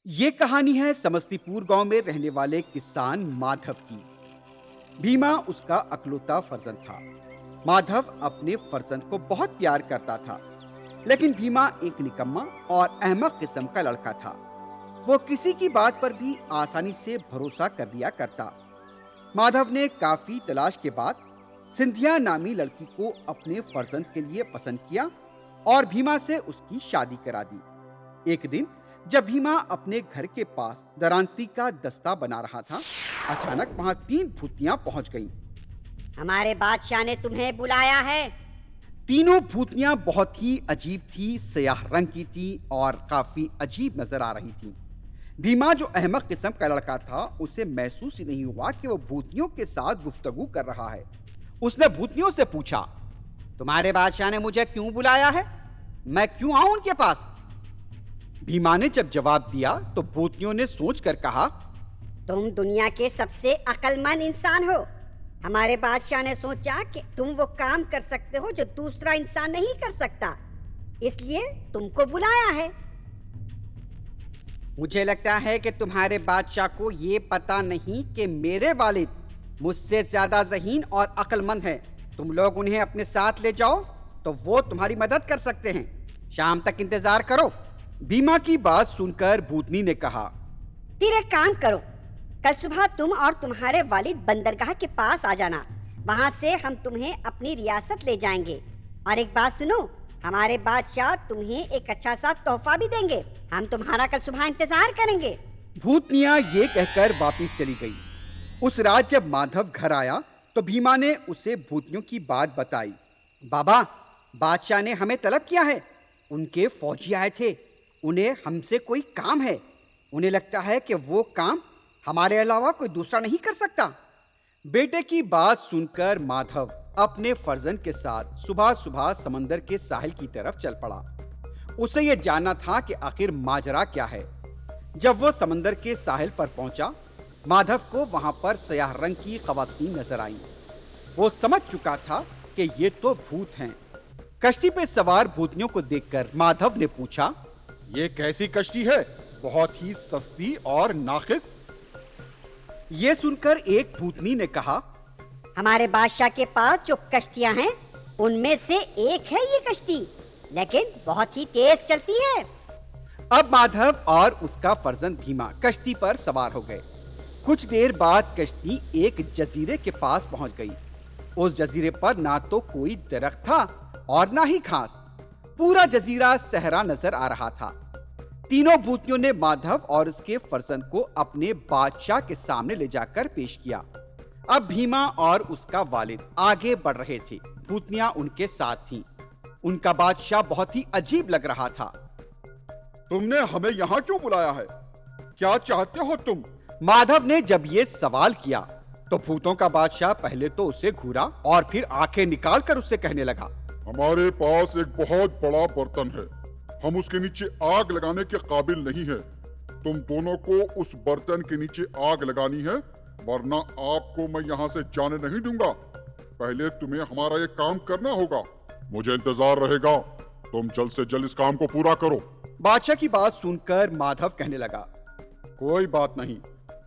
ये कहानी है समस्तीपुर गांव में रहने वाले किसान माधव की। भीमा उसका अकलौता फर्जंद था। माधव अपने फर्जंद को बहुत प्यार करता था, लेकिन भीमा एक निकम्मा और अहमक किस्म का लड़का था। वो किसी की बात पर भी आसानी से भरोसा कर दिया करता। माधव ने काफी तलाश के बाद सिंधिया नामी लड़की को अपने फर्जंद के लिए पसंद किया और भीमा से उसकी शादी करा दी। एक दिन जब भीमा अपने घर के पास दरांती का दस्ता बना रहा था, अचानक वहां 3 भूतियां पहुंच गईं। हमारे बादशाह ने तुम्हें बुलाया है। तीनों भूतियां बहुत ही अजीब थी, स्याह रंग की थी और काफी अजीब नजर आ रही थी। भीमा जो अहमक किस्म का लड़का था, उसे महसूस ही नहीं हुआ कि वो भूतियों के साथ गुफ्तगू कर रहा है। उसने भूतियों से पूछा, तुम्हारे बादशाह ने मुझे क्यों बुलाया है? मैं क्यों आऊं उनके पास? भीमा ने जब जवाब दिया तो भूतियों ने सोचकर कहा, तुम दुनिया के सबसे अक्लमंद इंसान हो। हमारे बादशाह ने सोचा कि तुम वो काम कर सकते हो जो दूसरा इंसान नहीं कर सकता, इसलिए तुमको बुलाया है। मुझे लगता है कि तुम्हारे बादशाह को ये पता नहीं कि मेरे वालिद मुझसे ज्यादा ज़हीन और अक्लमंद हैं। तुम लोग उन्हें अपने साथ ले जाओ तो वो तुम्हारी मदद कर सकते हैं। शाम तक इंतजार करो। भीमा की बात सुनकर भूतनी ने कहा, फिर एक काम करो, कल सुबह तुम और तुम्हारे वालिद बंदरगाह के पास आ जाना। वहाँ से हम तुम्हें अपनी रियासत ले जाएंगे। और एक बात सुनो, हमारे बादशाह तुम्हें एक अच्छा सा तोहफा भी देंगे। हम तुम्हारा कल सुबह इंतजार करेंगे। भूतनिया ये कहकर वापिस चली गई। उस रात जब माधव घर आया तो भीमा ने उसे भूतनियों की बात बताई। बाबा, बादशाह ने हमें तलब किया है। उनके फौजी आए थे। उन्हें हमसे कोई काम है। उन्हें लगता है कि वो काम हमारे अलावा कोई दूसरा नहीं कर सकता। बेटे की बात सुनकर माधव अपने फर्जंद के साथ सुबह सुबह समंदर के साहिल की तरफ चल पड़ा। उसे यह जानना था कि आखिर माजरा क्या है। जब वो समंदर के साहिल पर पहुंचा, माधव को वहां पर स्याह रंग की ख़वातीन नजर आईं। वो समझ चुका था कि ये तो भूत हैं। कश्ती पे सवार भूतनियों को देखकर माधव ने पूछा, ये कैसी कश्ती है? बहुत ही सस्ती और नाखिस। ये सुनकर एक भूतनी ने कहा, हमारे बादशाह के पास जो कश्तियाँ हैं, उनमें से एक है ये कश्ती, लेकिन बहुत ही तेज चलती है। अब माधव और उसका फर्जंद भीमा कश्ती पर सवार हो गए। कुछ देर बाद कश्ती एक जजीरे के पास पहुंच गई। उस जजीरे पर ना तो कोई दरख्त था और ना ही घास। पूरा जजीरा सहरा नजर आ रहा था। तीनों भूतियों ने माधव और उसके फर्जंद को अपने बादशाह के सामने ले जाकर पेश किया। अब भीमा और उसका वालिद आगे बढ़ रहे थे। भूतियां उनके साथ थीं। उनका बादशाह बहुत ही अजीब लग रहा था। तुमने हमें यहाँ क्यों बुलाया है? क्या चाहते हो तुम? माधव ने जब ये सवाल किया तो भूतों का बादशाह पहले तो उसे घूरा और फिर आंखें निकालकर उससे कहने लगा, हमारे पास एक बहुत बड़ा बर्तन है। हम उसके नीचे आग लगाने के काबिल नहीं है। तुम दोनों को उस बर्तन के नीचे आग लगानी है, वरना आपको मैं यहाँ से जाने नहीं दूंगा। पहले तुम्हें हमारा ये काम करना होगा। मुझे इंतजार रहेगा। तुम जल्द से जल्द इस काम को पूरा करो। बादशाह की बात सुनकर माधव कहने लगा, कोई बात नहीं,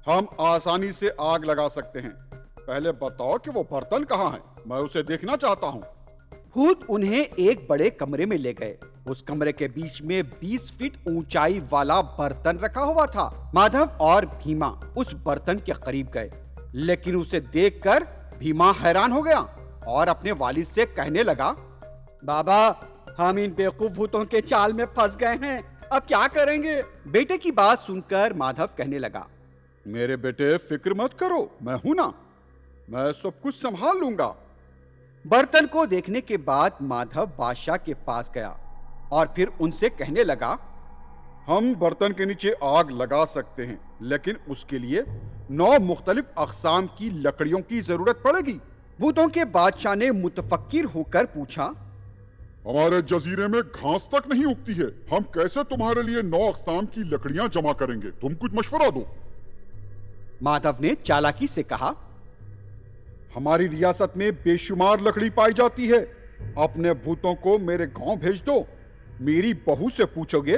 हम आसानी से आग लगा सकते हैं। पहले बताओ कि वो बर्तन कहाँ है, मैं उसे देखना चाहता हूँ। भूत उन्हें एक बड़े कमरे में ले गए। उस कमरे के बीच में 20 फीट ऊंचाई वाला बर्तन रखा हुआ था। माधव और भीमा उस बर्तन के करीब गए, लेकिन उसे देखकर भीमा हैरान हो गया और अपने वालिद से कहने लगा, बाबा, हम इन बेवकूफ भूतों के चाल में फंस गए हैं। अब क्या करेंगे? बेटे की बात सुनकर माधव कहने लगा, मेरे बेटे फिक्र मत करो, मैं हूं ना, मैं सब कुछ संभाल लूंगा। बर्तन को देखने के बाद माधव बादशाह के पास गया और फिर उनसे कहने लगा, हम बर्तन के नीचे आग लगा सकते हैं, लेकिन उसके लिए 9 मुख्तलिफ अक़साम की लकड़ियों की जरूरत पड़ेगी। भूतों के बादशाह ने मुतफक्किर होकर पूछा, हमारे जजीरे में घास तक नहीं उगती है। हम कैसे तुम्हारे लिए 9 अक़साम की लकड़ियां जमा करेंगे? तुम कुछ मशवरा दो। माधव ने चालाकी से कहा, हमारी रियासत में बेशुमार लकड़ी पाई जाती है। अपने भूतों को मेरे गांव भेज दो। मेरी बहू से पूछोगे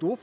2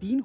3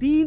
3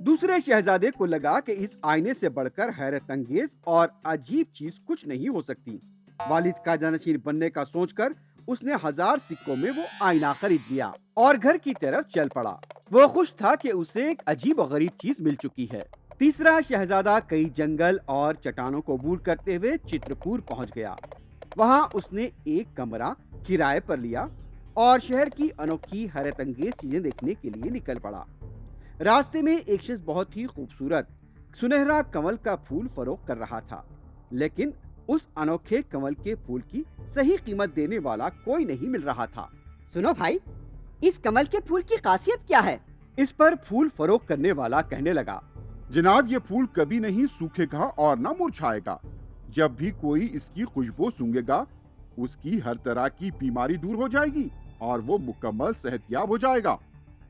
दूसरे शहजादे को लगा कि इस आईने से बढ़कर हैरत अंगेज और अजीब चीज कुछ नहीं हो सकती। वालिद का जानशीन बनने का सोचकर उसने 1000 सिक्कों में वो आईना खरीद लिया और घर की तरफ चल पड़ा। वो खुश था कि उसे एक अजीब और गरीब चीज मिल चुकी है। तीसरा शहजादा कई जंगल और चट्टानों को अबूर करते हुए चित्रकूट पहुंच गया। वहां उसने एक कमरा किराए पर लिया और शहर की अनोखी हैरत अंगेज चीजें देखने के लिए निकल पड़ा। रास्ते में एक शख्स बहुत ही खूबसूरत सुनहरा कमल का फूल फरोख्त कर रहा था, लेकिन उस अनोखे कमल के फूल की सही कीमत देने वाला कोई नहीं मिल रहा था। सुनो भाई, इस कमल के फूल की खासियत क्या है? इस पर फूल फरोख्त करने वाला कहने लगा, जनाब, ये फूल कभी नहीं सूखेगा और ना मुरझाएगा। जब भी कोई इसकी खुशबू सूंघेगा उसकी हर तरह की बीमारी दूर हो जाएगी और वो मुकम्मल सेहतयाब हो जाएगा।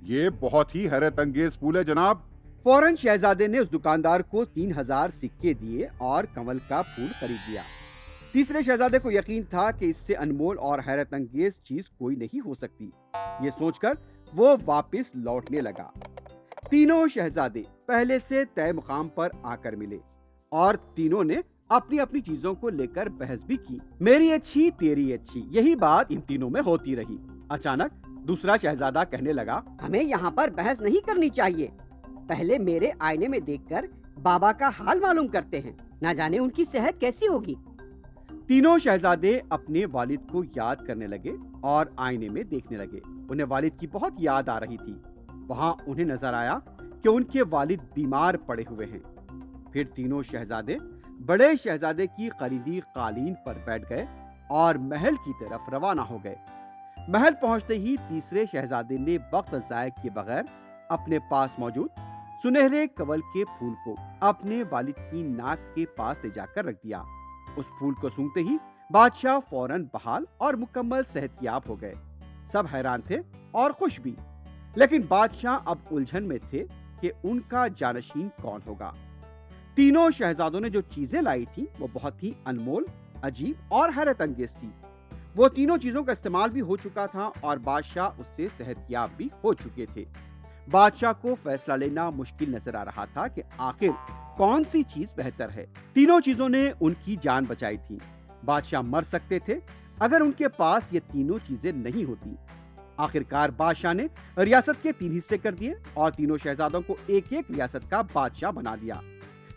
ये बहुत ही हैरत अंगेज फूल है जनाब। फौरन शहजादे ने उस दुकानदार को 3000 सिक्के दिए और कमल का फूल खरीद लिया। तीसरे शहजादे को यकीन था कि इससे अनमोल और हैरत अंगेज चीज कोई नहीं हो सकती। ये सोचकर वो वापस लौटने लगा। तीनों शहजादे पहले से तय मुकाम पर आकर मिले और तीनों ने अपनी अपनी चीजों को लेकर बहस भी की। मेरी अच्छी तेरी अच्छी, यही बात इन तीनों में होती रही। अचानक दूसरा शहजादा कहने लगा, हमें यहाँ पर बहस नहीं करनी चाहिए। पहले मेरे आईने में देखकर बाबा का हाल मालूम करते हैं, ना जाने उनकी सेहत कैसी होगी। तीनों शहजादे अपने वालिद को याद करने लगे और आईने में देखने लगे। उन्हें वालिद की बहुत याद आ रही थी। वहां उन्हें नजर आया कि उनके वालिद बीमार पड़े हुए हैं। फिर तीनों शहजादे बड़े शहजादे की खरीदी कालीन पर बैठ गए और महल की तरफ रवाना हो गए। महल पहुंचते ही तीसरे शहजादे ने वक्त ज़ाया किए बगैर अपने पास मौजूद सुनहरे कमल के फूल को अपने वालिद की नाक के पास ले जाकर रख दिया। उस फूल को सूंघते ही बादशाह फौरन बहाल और मुकम्मल सेहतयाब हो गए। सब हैरान थे और खुश भी, लेकिन बादशाह अब उलझन में थे कि उनका जानशीन कौन होगा। तीनों शहजादों ने जो चीजें लाई थी वो बहुत ही अनमोल, अजीब और हैरत अंगेज थी। वो तीनों चीजों का इस्तेमाल भी हो चुका था और बादशाह उससे सेहतयाब भी हो चुके थे। बादशाह को फैसला लेना मुश्किल नजर आ रहा था कि आखिर कौन सी चीज बेहतर है। तीनों चीजों ने उनकी जान बचाई थी। बादशाह मर सकते थे अगर उनके पास ये तीनों चीजें नहीं होती। आखिरकार बादशाह ने रियासत के 3 हिस्से कर दिए और तीनों शहजादों को एक एक रियासत का बादशाह बना दिया।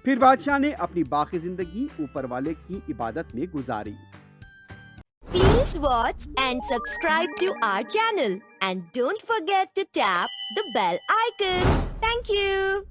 फिर बादशाह ने अपनी बाकी जिंदगी ऊपर वाले की इबादत में गुजारी। Please watch and subscribe to our channel and don't forget to tap the bell icon. Thank you.